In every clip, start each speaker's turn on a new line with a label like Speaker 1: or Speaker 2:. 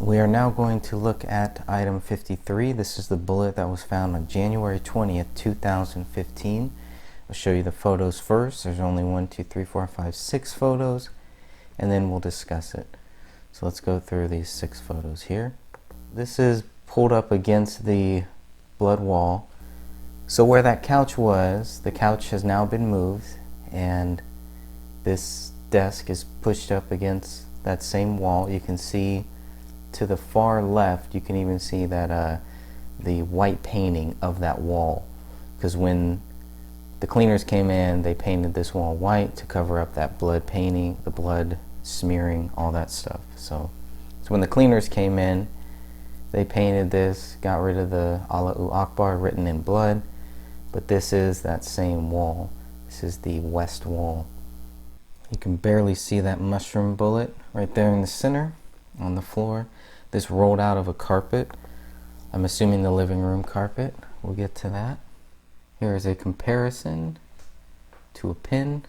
Speaker 1: We are now going to look at item 53. This is the bullet that was found on January 20th, 2015. I'll show you the photos first. There's only 6 photos, and then we'll discuss it. So let's go through these 6 photos here. This is pulled up against the blood wall. So where that couch was, the couch has now been moved, and this desk is pushed up against that same wall. You can see to the far left, you can even see that the white painting of that wall, because when the cleaners came in, they painted this wall white to cover up that blood painting, the blood smearing, all that stuff. So when the cleaners came in, they painted this, got rid of the Allahu Akbar written in blood, but this is that same wall. This is the west wall. You can barely see that mushroom bullet right there in the center on the floor. This rolled out of a carpet. I'm assuming the living room carpet. We'll get to that. Here is a comparison to a pin.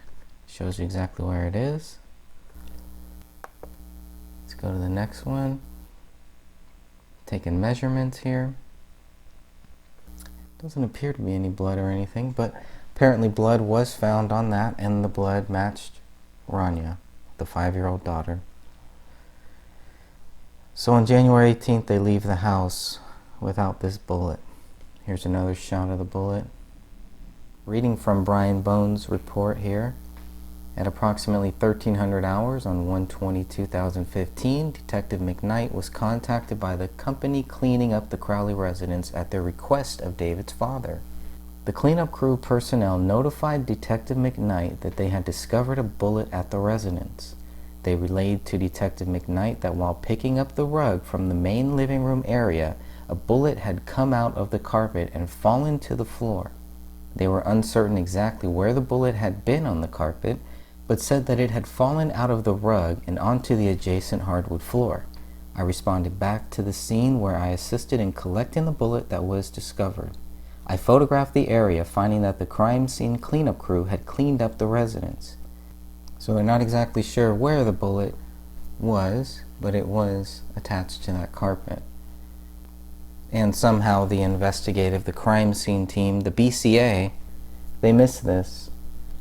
Speaker 1: Shows you exactly where it is. Let's go to the next one. Taking measurements here. Doesn't appear to be any blood or anything, but apparently blood was found on that, and the blood matched Rania, the 5-year-old daughter. So on January 18th, they leave the house without this bullet. Here's another shot of the bullet. Reading from Brian Bones' report here. At approximately 1300 hours on 1/20/2015, Detective McKnight was contacted by the company cleaning up the Crowley residence at the request of David's father. The cleanup crew personnel notified Detective McKnight that they had discovered a bullet at the residence. They relayed to Detective McKnight that while picking up the rug from the main living room area, a bullet had come out of the carpet and fallen to the floor. They were uncertain exactly where the bullet had been on the carpet, but said that it had fallen out of the rug and onto the adjacent hardwood floor. I responded back to the scene where I assisted in collecting the bullet that was discovered. I photographed the area, finding that the crime scene cleanup crew had cleaned up the residence. So they're not exactly sure where the bullet was, but it was attached to that carpet. And somehow the crime scene team, the BCA, they missed this,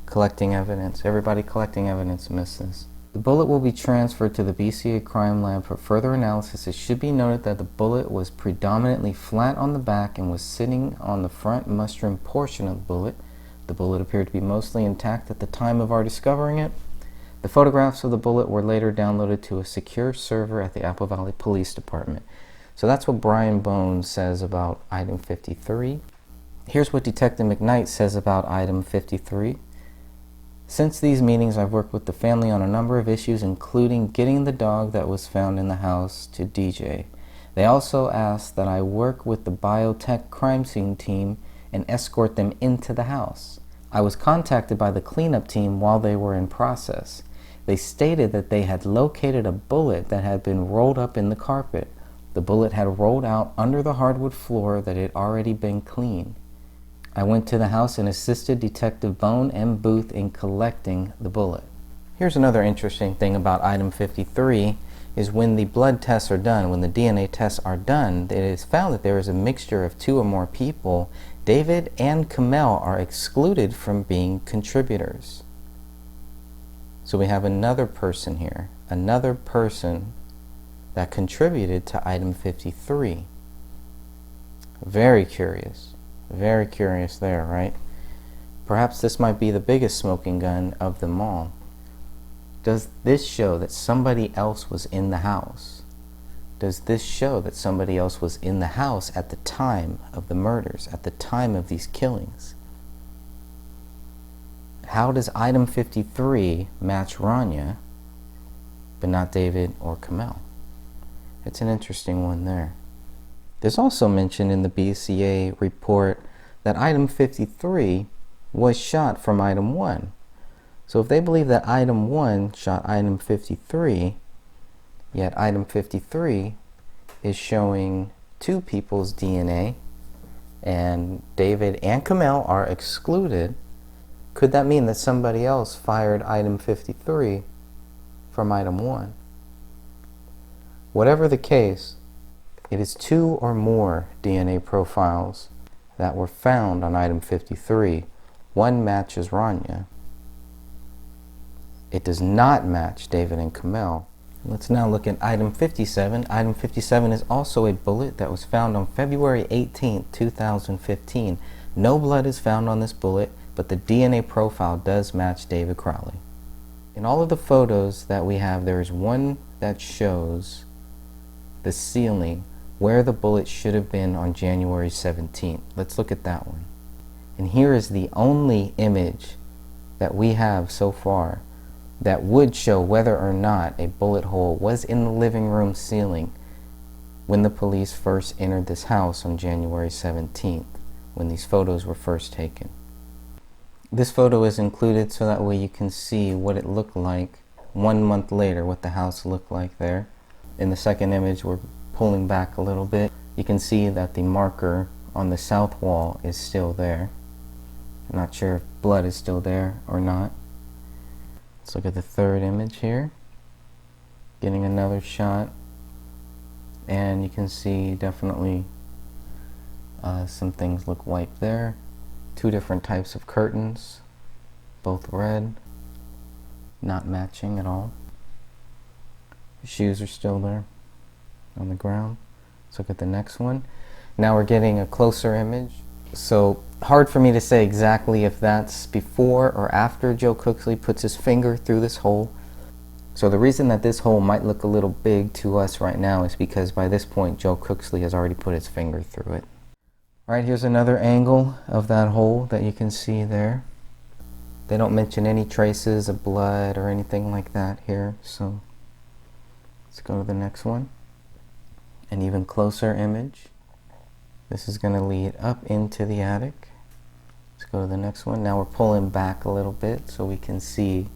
Speaker 1: collecting evidence. Everybody collecting evidence missed this. The bullet will be transferred to the BCA crime lab for further analysis. It should be noted that the bullet was predominantly flat on the back and was sitting on the front mushroom portion of the bullet. The bullet appeared to be mostly intact at the time of our discovering it. The photographs of the bullet were later downloaded to a secure server at the Apple Valley Police Department. So that's what Brian Bones says about item 53. Here's what Detective McKnight says about item 53. Since these meetings, I've worked with the family on a number of issues, including getting the dog that was found in the house to DJ. They also asked that I work with the biotech crime scene team and escort them into the house. I was contacted by the cleanup team while they were in process. They stated that they had located a bullet that had been rolled up in the carpet. The bullet had rolled out under the hardwood floor that had already been cleaned. I went to the house and assisted Detective Bone and Booth in collecting the bullet. Here's another interesting thing about item 53 is when the blood tests are done, when the DNA tests are done, it is found that there is a mixture of 2 or more people. David and Kamel are excluded from being contributors. So we have another person here, another person that contributed to item 53. Very curious there, right? Perhaps this might be the biggest smoking gun of them all. Does this show that somebody else was in the house? Does this show that somebody else was in the house at the time of the murders, at the time of these killings? How does item 53 match Rania, but not David or Kamel? It's an interesting one there. There's also mentioned in the BCA report that item 53 was shot from item 1. So if they believe that item 1 shot item 53, yet item 53 is showing 2 people's DNA and David and Kamel are excluded, could that mean that somebody else fired item 53 from item 1? Whatever the case, it is 2 or more DNA profiles that were found on item 53. One matches Rania. It does not match David and Kamel. Let's now look at item 57. Item 57 is also a bullet that was found on February 18, 2015. No blood is found on this bullet, but the DNA profile does match David Crowley. In all of the photos that we have, there is one that shows the ceiling where the bullet should have been on January 17th. Let's look at that one. And here is the only image that we have so far that would show whether or not a bullet hole was in the living room ceiling when the police first entered this house on January 17th, when these photos were first taken. This photo is included so that way you can see what it looked like 1 month later, what the house looked like there. In the second image, we're pulling back a little bit. You can see that the marker on the south wall is still there. I'm not sure if blood is still there or not. Let's look at the third image here. Getting another shot. And you can see definitely some things look white there. 2 different types of curtains, both red, not matching at all. The shoes are still there on the ground. Let's look at the next one. Now we're getting a closer image. So hard for me to say exactly if that's before or after Joe Cooksley puts his finger through this hole. So the reason that this hole might look a little big to us right now is because by this point Joe Cooksley has already put his finger through it. Alright, here's another angle of that hole that you can see there. They don't mention any traces of blood or anything like that here, so let's go to the next one. An even closer image. This is going to lead up into the attic. Let's go to the next one. Now we're pulling back a little bit so we can see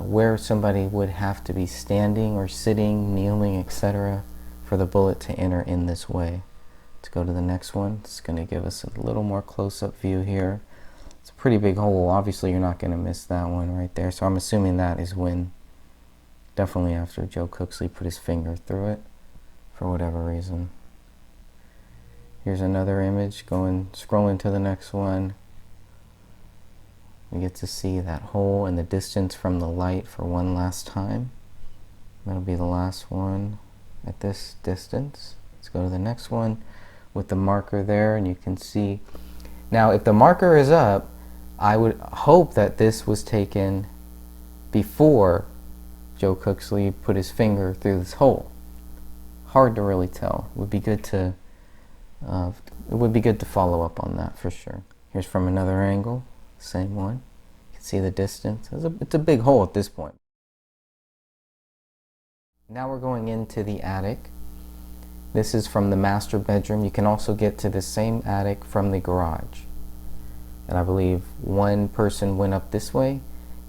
Speaker 1: where somebody would have to be standing or sitting, kneeling, etc. for the bullet to enter in this way. Let's go to the next one. It's going to give us a little more close-up view here. It's a pretty big hole. Obviously you're not going to miss that one right there. So I'm assuming that is when, definitely after Joe Cooksley put his finger through it for whatever reason. Here's another image scrolling to the next one. We get to see that hole and the distance from the light for one last time. That'll be the last one at this distance. Let's go to the next one with the marker there, and you can see. Now if the marker is up, I would hope that this was taken before Joe Cooksley put his finger through this hole. Hard to really tell. It would be good to follow up on that for sure. Here's from another angle, same one. You can see the distance. It's a big hole at this point. Now we're going into the attic. This is from the master bedroom. You can also get to the same attic from the garage. And I believe one person went up this way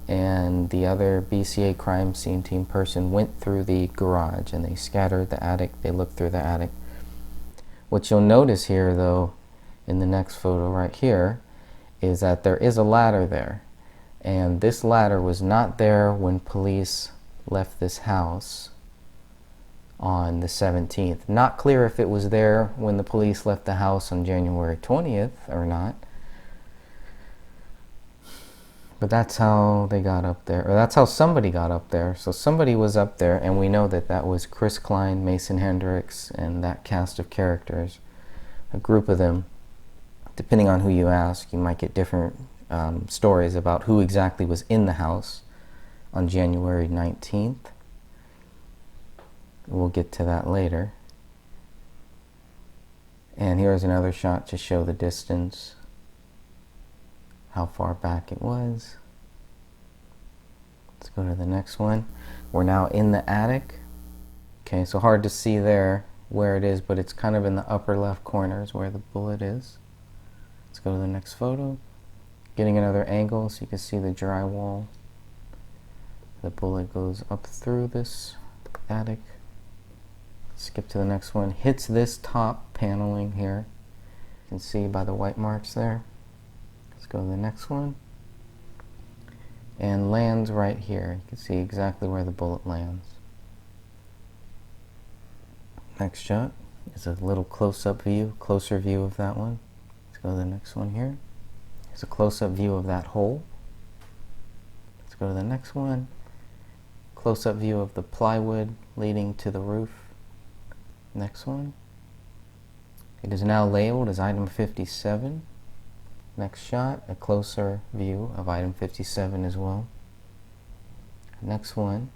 Speaker 1: and the other BCA crime scene team person went through the garage, and they scattered the attic. They looked through the attic. What you'll notice here though in the next photo right here is that there is a ladder there, and this ladder was not there when police left this house on the 17th. Not clear if it was there when the police left the house on January 20th or not, but that's how they got up there, or that's how somebody got up there. So somebody was up there, and we know that that was Chris Klein, Mason Hendricks, and that cast of characters, a group of them. Depending on who you ask, you might get different stories about who exactly was in the house on January 19th. We'll get to that later. And here's another shot to show the distance, how far back it was. Let's go to the next one. We're now in the attic. Okay, so hard to see there where it is, but it's kind of in the upper left corner is where the bullet is. Let's go to the next photo. Getting another angle so you can see the drywall. The bullet goes up through this attic. Skip to the next one. Hits this top paneling here. You can see by the white marks there. Let's go to the next one. And lands right here. You can see exactly where the bullet lands. Next shot is a little close-up view, closer view of that one. Let's go to the next one here. Here's a close-up view of that hole. Let's go to the next one. Close-up view of the plywood leading to the roof. Next one. It is now labeled as item 57. Next shot, a closer view of item 57 as well. Next one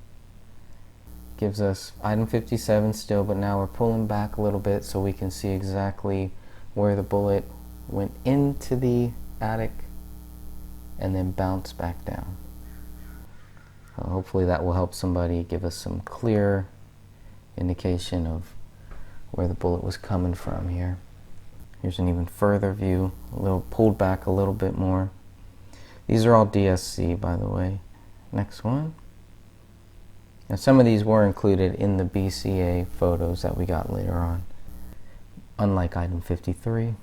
Speaker 1: gives us item 57 still, but now we're pulling back a little bit so we can see exactly where the bullet went into the attic and then bounced back down. Hopefully that will help somebody give us some clear indication of where the bullet was coming from here. Here's an even further view, a little pulled back a little bit more. These are all DSC, by the way. Next one. Now some of these were included in the BCA photos that we got later on, unlike item 53.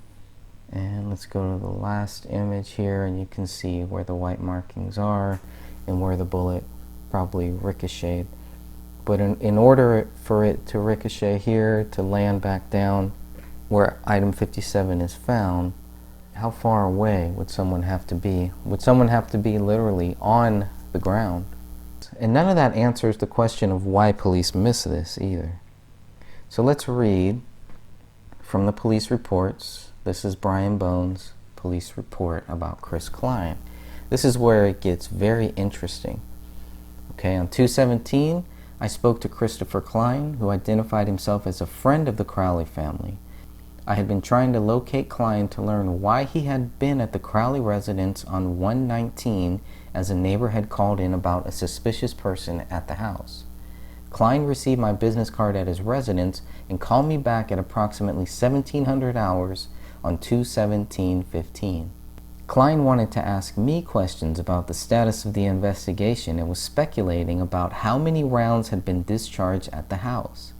Speaker 1: And let's go to the last image here, and you can see where the white markings are and where the bullet probably ricocheted. But in order for it to ricochet here, to land back down where item 57 is found, how far away would someone have to be? Would someone have to be literally on the ground? And none of that answers the question of why police missed this either. So let's read from the police reports. This is Brian Bones' police report about Chris Klein. This is where it gets very interesting. Okay, on 2/17, I spoke to Christopher Klein, who identified himself as a friend of the Crowley family. I had been trying to locate Klein to learn why he had been at the Crowley residence on 1/19, as a neighbor had called in about a suspicious person at the house. Klein received my business card at his residence and called me back at approximately 1700 hours on 2/17/15. Klein wanted to ask me questions about the status of the investigation and was speculating about how many rounds had been discharged at the house.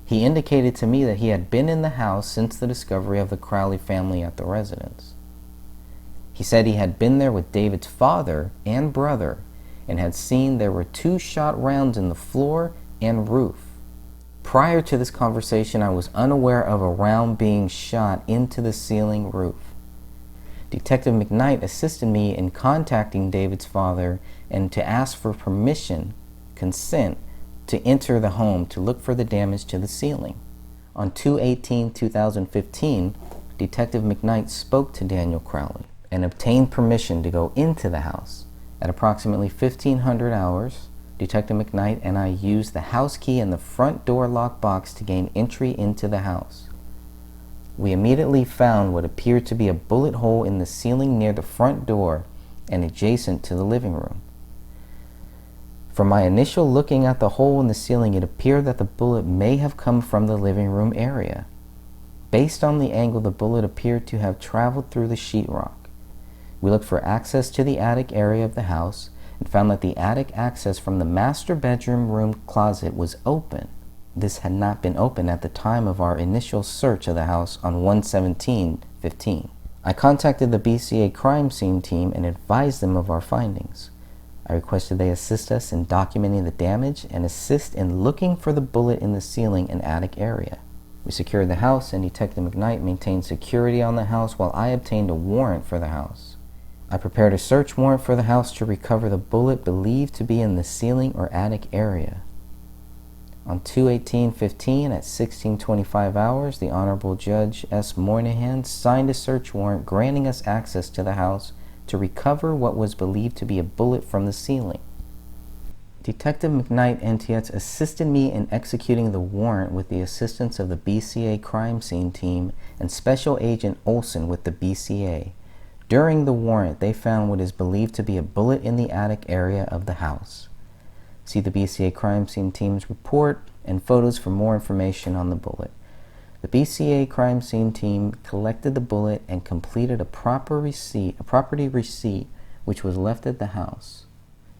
Speaker 1: He indicated to me that he had been in the house since the discovery of the Crowley family at the residence. He said he had been there with David's father and brother and had seen there were 2 shot rounds in the floor and roof. Prior to this conversation, I was unaware of a round being shot into the ceiling roof. Detective McKnight assisted me in contacting David's father and to ask for consent, to enter the home to look for the damage to the ceiling. On 2/18/2015, Detective McKnight spoke to Daniel Crowley and obtained permission to go into the house. At approximately 1500 hours, Detective McKnight and I used the house key in the front door lockbox to gain entry into the house. We immediately found what appeared to be a bullet hole in the ceiling near the front door and adjacent to the living room. From my initial looking at the hole in the ceiling, it appeared that the bullet may have come from the living room area. Based on the angle, the bullet appeared to have traveled through the sheetrock. We looked for access to the attic area of the house and found that the attic access from the master bedroom room closet was open. This had not been open at the time of our initial search of the house on 1/17/15. I contacted the BCA crime scene team and advised them of our findings. I requested they assist us in documenting the damage and assist in looking for the bullet in the ceiling and attic area. We secured the house, and Detective McKnight maintained security on the house while I obtained a warrant for the house. I prepared a search warrant for the house to recover the bullet believed to be in the ceiling or attic area. On 2/18/15 at 1625 hours, the Honorable Judge S. Moynihan signed a search warrant granting us access to the house to recover what was believed to be a bullet from the ceiling. Detective McKnight NTS assisted me in executing the warrant with the assistance of the BCA crime scene team and Special Agent Olson with the BCA. During the warrant, they found what is believed to be a bullet in the attic area of the house. See the BCA crime scene team's report and photos for more information on the bullet. The BCA crime scene team collected the bullet and completed a property receipt, which was left at the house.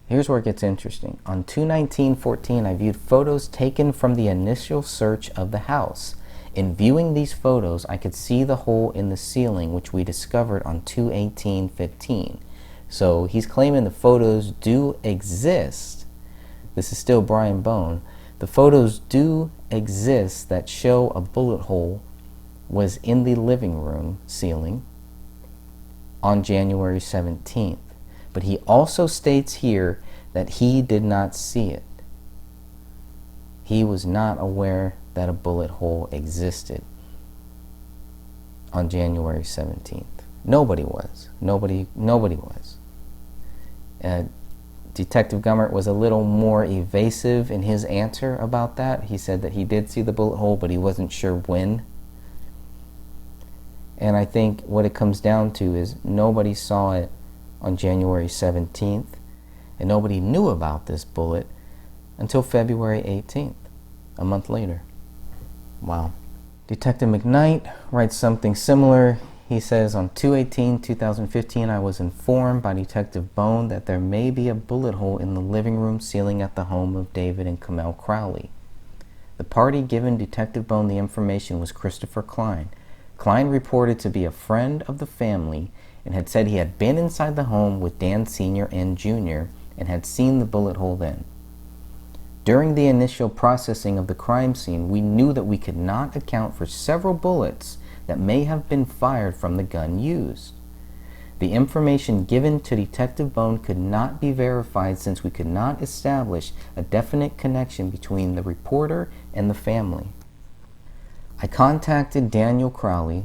Speaker 1: Here's where it gets interesting. On 2/19/14, I viewed photos taken from the initial search of the house. In viewing these photos, I could see the hole in the ceiling, which we discovered on 2/18/15. So he's claiming the photos do exist. This is still Brian Bone. The photos do exist that show a bullet hole was in the living room ceiling on January 17th. But he also states here that he did not see it. He was not aware that a bullet hole existed on January 17th. Nobody was. Nobody was. Detective Gummert was a little more evasive in his answer about that. He said that he did see the bullet hole, but he wasn't sure when. And I think what it comes down to is nobody saw it on January 17th, and nobody knew about this bullet until February 18th, a month later. Wow. Detective McKnight writes something similar. He says, on 2/18/2015, I was informed by Detective Bone that there may be a bullet hole in the living room ceiling at the home of David and Kamel Crowley. The party given Detective Bone the information was Christopher Klein. Klein reported to be a friend of the family and had said he had been inside the home with Dan Sr. and Jr. and had seen the bullet hole then. During the initial processing of the crime scene, we knew that we could not account for several bullets that may have been fired from the gun used. The information given to Detective Bone could not be verified since we could not establish a definite connection between the reporter and the family. I contacted Daniel Crowley,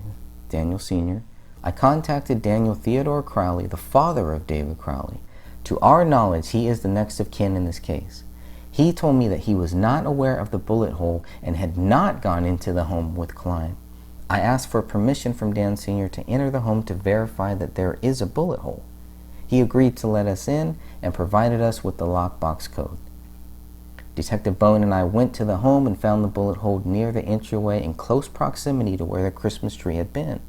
Speaker 1: Daniel Sr. I contacted Daniel Theodore Crowley, the father of David Crowley. To our knowledge, he is the next of kin in this case. He told me that he was not aware of the bullet hole and had not gone into the home with Klein. I asked for permission from Dan Sr. to enter the home to verify that there is a bullet hole. He agreed to let us in and provided us with the lockbox code. Detective Bone and I went to the home and found the bullet hole near the entryway in close proximity to where the Christmas tree had been.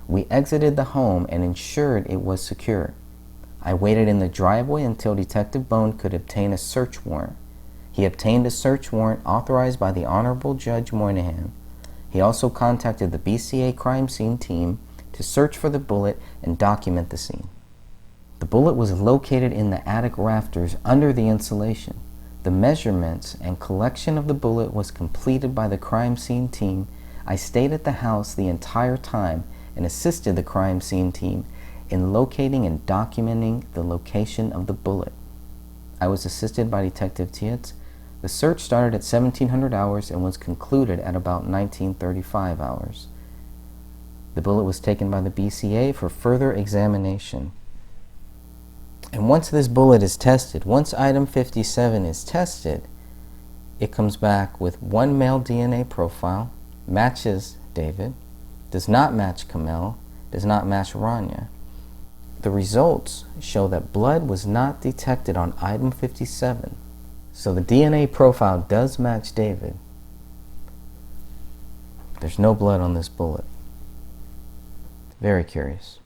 Speaker 1: We exited the home and ensured it was secure. I waited in the driveway until Detective Bone could obtain a search warrant. He obtained a search warrant authorized by the Honorable Judge Moynihan. He also contacted the BCA crime scene team to search for the bullet and document the scene. The bullet was located in the attic rafters under the insulation. The measurements and collection of the bullet was completed by the crime scene team. I stayed at the house the entire time and assisted the crime scene team in locating and documenting the location of the bullet. I was assisted by Detective Tietz. The search started at 1700 hours and was concluded at about 1935 hours. The bullet was taken by the BCA for further examination. And once this bullet is tested, once item 57 is tested, it comes back with one male DNA profile, matches David, does not match Kamel, does not match Rania. The results show that blood was not detected on item 57. So the DNA profile does match David. There's no blood on this bullet. Very curious.